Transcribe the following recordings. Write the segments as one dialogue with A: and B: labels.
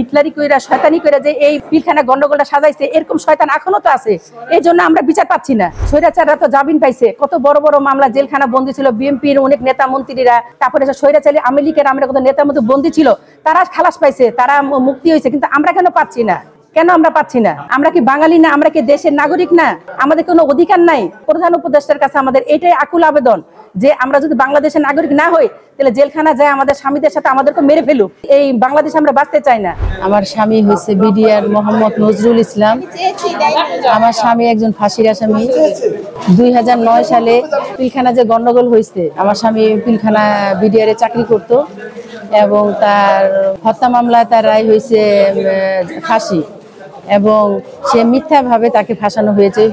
A: হিটলারি কইরা শয়তানি কইরা যে এই পিলখানা গন্ডগোলটা সাজাইছে, এরকম শয়তান এখনো তো আছে। এই জন্য আমরা বিচার পাচ্ছি না। স্বৈরাচাররা তো জামিন পাইছে, কত বড় বড় মামলা জেলখানা বন্দী ছিল বিএনপির অনেক নেতা মন্ত্রীরা, তারপরে স্বৈরাচারী আওয়ামী লীগের আমরা কত নেতার মধ্যে বন্দী ছিল, তারা খালাস পাইছে, তারা মুক্তি হয়েছে। কিন্তু আমরা কেন পাচ্ছি না? কেন আমরা পাচ্ছি না? আমরা কি বাঙালি না? আমরা কি দেশের নাগরিক না? আমাদের কোনো অধিকার নাই? প্রধান উপদেষ্টার কাছে আমাদের এটাই আকুল আবেদন যে আমরা যদি বাংলাদেশের নাগরিক না হই, তাহলে জেলখানা যায় আমাদের স্বামীদের সাথে আমাদেরকে মেরে ফেলুক। এই বাংলাদেশে আমরা বাঁচতে চাই না। আমার স্বামী হয়েছে বিডিআর মোহাম্মদ নজরুল ইসলাম। আমার স্বামী একজন ফাঁসির আসামি। 2009 সালে পিলখানা যে গন্ডগোল হয়েছে, আমার স্বামী পিলখানা বিডিআরে চাকরি করত এবং তার হত্যা মামলায় তার রায় হয়েছে ফাঁসি, এবং সে মিথ্যাভাবে তাকে ফাঁসানো হয়েছে।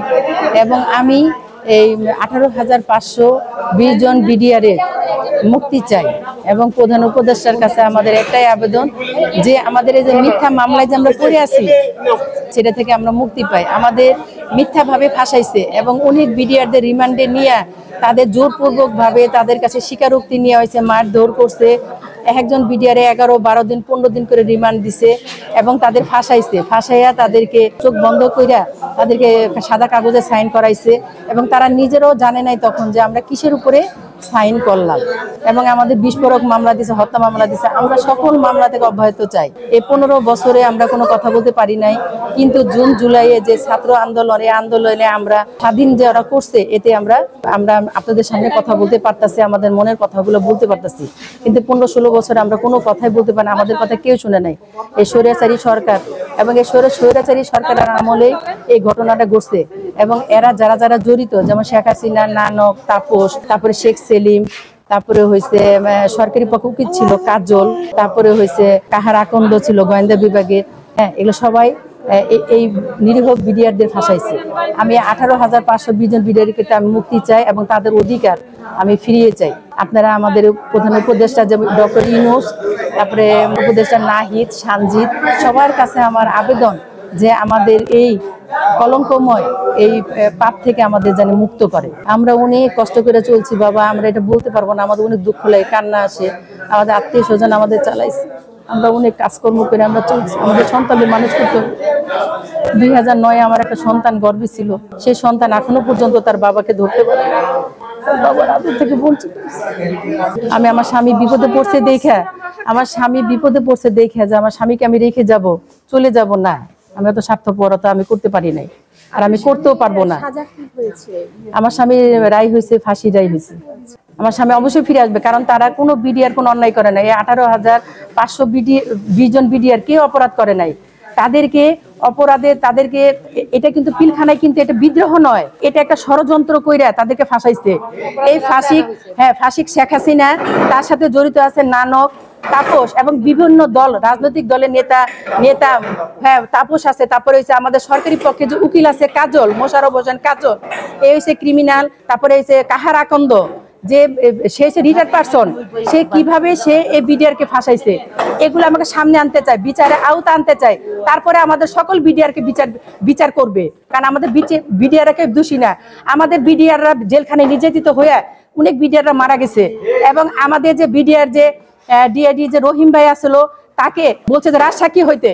A: এবং আমি এই 18,520 জন বিডিআরের মুক্তি চাই এবং প্রধান উপদেষ্টার কাছে আমাদের একটাই আবেদন যে আমাদের এই যে মিথ্যা মামলায় যে আমরা পড়ে আছি, সেটা থেকে আমরা মুক্তি পাই। আমাদের মিথ্যাভাবে ফাঁসাইছে এবং অনেক বিডিআরদের রিমান্ডে নিয়ে তাদের জোরপূর্বকভাবে তাদের কাছে স্বীকারোক্তি নেওয়া হয়েছে, মারধর করছে। একজন বিডিআরে 11-12 দিন 15 দিন করে রিমান্ড দিছে এবং তাদের ফাঁসাইয়া তাদেরকে চোখ বন্ধ কইরা তাদেরকে সাদা কাগজে সাইন করাইছে এবং তারা নিজেরাও জানে নাই তখন যে আমরা কিসের উপরে সাইন করলাম। এবং আমাদের বিস্ফোরক মামলা দিছে, হত্যা মামলা দিছে। আমরা সকল মামলা থেকে অব্যাহত চাই। এই 15 বছরে আমরা কোনো কথা বলতে পারি নাই, কিন্তু জুন জুলাইয়ে যে ছাত্র আন্দোলন, এই আন্দোলনে আমরা স্বাধীন যারা করছে, এতে আমরা আপনাদের সামনে কথা বলতে পারতাছি, আমাদের মনের কথাগুলো বলতে পারতাছি। কিন্তু 15-16 বছরে আমরা কোনো কথাই বলতে পারি না, আমাদের কথা কেউ শুনে নাই। এই স্বৈরাচারী সরকার এবং এই স্বৈরাচারী সরকারের আমলে এই ঘটনাটা ঘটছে এবং এরা যারা জড়িত, যেমন শেখ হাসিনা, নানক, তাপস, তারপরে শেখ সেলিম, তারপরে হয়েছে সরকারি পক্ষে ছিল কাজল, তারপরে হয়েছে কাহার আকন্দ ছিল গোয়েন্দা বিভাগে। হ্যাঁ, এগুলো সবাই এই নিরীহ বিডিআরদের ফাঁসাইছে। আমি 18,520 জন বিডিআরকে আমি মুক্তি চাই এবং তাদের অধিকার আমি ফিরিয়ে চাই। আপনারা আমাদের প্রধান উপদেষ্টা যে ডক্টর ইউনূস, তারপরে উপদেষ্টা নাহিদ, সানজিদ, সবার কাছে আমার আবেদন যে আমাদের এই কলঙ্কময় এই পাপ থেকে আমাদের যেন মুক্ত করে। আমরা অনেক কষ্ট করে চলছি বাবা, আমরা এটা বলতে পারবো না, আমাদের অনেক দুঃখ লাগে, কান্না আসে। আমাদের আত্মীয় স্বজন আমাদের চালাইছে, আমরা অনেক কাজকর্ম করে আমরা চলছি, আমাদের সন্তানদের মানুষ করতে। 2009 আমার একটা সন্তান গর্ভে ছিল, সেই সন্তান এখনো পর্যন্ত তার বাবাকে ধরতে পারে না, তার বাবার আদর থেকে বঞ্চিত। আমি আমার স্বামী বিপদে পড়ছে দেখে, যে আমার স্বামীকে আমি রেখে যাব, চলে যাব না, আমি অত স্বার্থপরতা আমি করতে পারি নাই, আর আমি করতেও পারবো না। আমার স্বামীর রায় হয়েছে, ফাঁসি রায় হয়েছে। আমার স্বামী অবশ্যই ফিরে আসবে, কারণ তারা কোনো বিডিআর কোনো অন্যায় করে নাই। 18,520 জন বিডিআর কেউ অপরাধ করে নাই। তাদেরকে এটা কিন্তু পিলখানায়, কিন্তু এটা বিদ্রোহ নয়, এটা একটা ষড়যন্ত্র কইরা তাদেরকে ফাঁসাইছে। এই ফাঁসিক শেখ হাসিনা, তার সাথে জড়িত আছে নানক, তাপস এবং বিভিন্ন দল, রাজনৈতিক দলের নেতা তাপস আছে। তারপরে হচ্ছে আমাদের সরকারি পক্ষে যে উকিল আছে কাজল, মোশাররফ হোসেন কাজল, এই হচ্ছে ক্রিমিনাল। তারপরে হচ্ছে কাহার আকন্দ, যে সে রিটায়ার্ড পারসন, সে কিভাবে সে এই বিডিআরকে ফাঁসাইছে, এগুলো আমাকে সামনে আনতে চাই, বিচারে আওতা আনতে চাই। তারপরে আমাদের সকল বিডিআরকে বিচার করবে, কারণ আমাদের বিডিআরকে দোষী না। আমাদের বিডিআররা জেলখানে নির্যাতিত হয়ে অনেক বিডিআররা মারা গেছে। এবং আমাদের যে বিডিআর যে ডিআইডি যে রহিম ভাই আসলো, তাকে বলছে যে রাজসাক্ষী হইতে,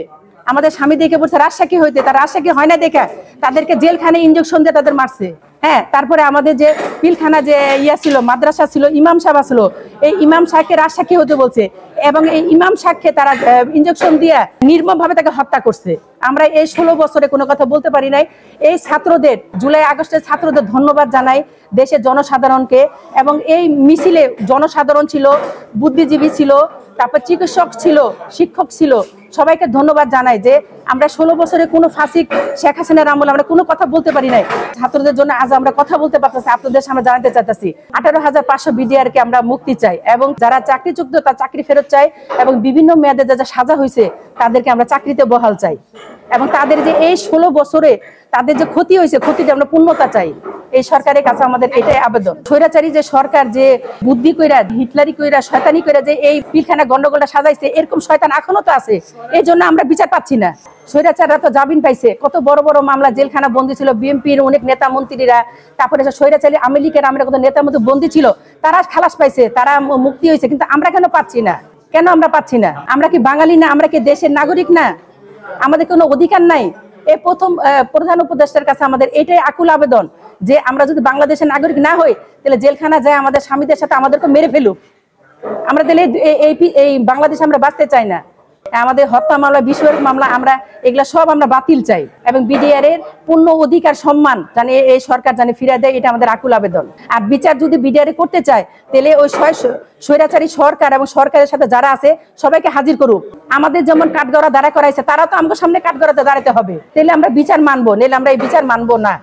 A: আমাদের স্বামী দেখে বলছে রাজসাক্ষী হইতে, তার রাজসাক্ষী হয় না দেখা তাদেরকে জেলখানে ইঞ্জেকশন দিয়ে তাদের মারছে। হ্যাঁ, তারপরে আমাদের যে পিলখানা যে ছিল, মাদ্রাসা ছিল, ইমাম সাহেব আসলো, এই ইমাম সাহেবকে রাজসাক্ষী হতে বলছে এবং এই ইমাম সাহেবকে তারা ইঞ্জেকশন দিয়ে নির্মমভাবে তাকে হত্যা করছে। আমরা এই 16 বছরে কোনো কথা বলতে পারি নাই। এই ছাত্রদের, জুলাই আগস্টের ছাত্রদের ধন্যবাদ জানাই, দেশের জনসাধারণকে। এবং এই মিছিলে জনসাধারণ ছিল, বুদ্ধিজীবী ছিল, তারপর চিকিৎসক ছিল, শিক্ষক ছিল, সবাইকে ধন্যবাদ জানাই যে আমরা 16 বছরে কোনো ফাঁসিক শেখ হাসিনার আমলে আমরা কোনো কথা বলতে পারি নাই। ছাত্রদের জন্য আজ আমরা কথা বলতে পারতেছি, আপনাদের সামনে জানাতে চাইতেছি 18,500 বিডিআরকে আমরা মুক্তি চাই এবং যারা চাকরিযুক্ত তার চাকরি ফেরত চাই এবং বিভিন্ন মেয়াদে যা সাজা হয়েছে তাদেরকে আমরা চাকরিতে বহাল চাই এবং তাদের যে এই 16 বছরে তাদের যে ক্ষতি হয়েছে, ক্ষতিটা আমরা পূর্ণতা চাই। এই সরকারের কাছে আমাদের এটাই আবেদন। স্বৈরাচারী যে সরকার যে বুদ্ধি কইরা, হিটলারি কইরা, শয়তানি কইরা যে এই পিলখানা গন্ডগোলটা সাজাইছে, এরকম শয়তান এখনো তো আছে। এই জন্য আমরা বিচার পাচ্ছি না। স্বৈরাচাররা তো জামিন পাইছে, কত বড় বড় মামলা জেলখানা বন্দী ছিল বিএনপির অনেক নেতা মন্ত্রীরা, তারপরে স্বৈরাচারী আওয়ামী লীগের আমরা কত নেতার মধ্যে বন্দী ছিল, তারা খালাস পাইছে, তারা মুক্তি হয়েছে। কিন্তু আমরা কেন পাচ্ছি না? কেন আমরা পাচ্ছি না? আমরা কি বাঙালি না? আমরা কি দেশের নাগরিক না? আমাদের কোনো অধিকার নাই? এই প্রথম প্রধান উপদেষ্টার কাছে আমাদের এটাই আকুল আবেদন যে আমরা যদি বাংলাদেশের নাগরিক না হই তাহলে জেলখানা যায় আমাদের স্বামীদের সাথে আমাদেরকে মেরে ফেলুক। আমরা তাহলে এই বাংলাদেশে আমরা বাঁচতে চাই না। আমাদের হত্যা মামলা, বিষয়ের মামলা, আমরা এগুলা সব আমরা বাতিল চাই এবং বিডিআর এর পূর্ণ অধিকার সম্মান জানে এই সরকার জানে ফিরিয়ে দেয়, এটা আমাদের আকুল আবেদন। আর বিচার যদি বিডিআর করতে চায় তাহলে ওই স্বৈরাচারী সরকার এবং সরকারের সাথে যারা আছে সবাইকে হাজির করুক। আমাদের যেমন কাঠগড়া দাঁড়া করাইছে, তারা তো আমাদের সামনে কাঠগড়াতে দাঁড়াতে হবে, তাহলে আমরা বিচার মানবো, নাহলে আমরা এই বিচার মানবো না।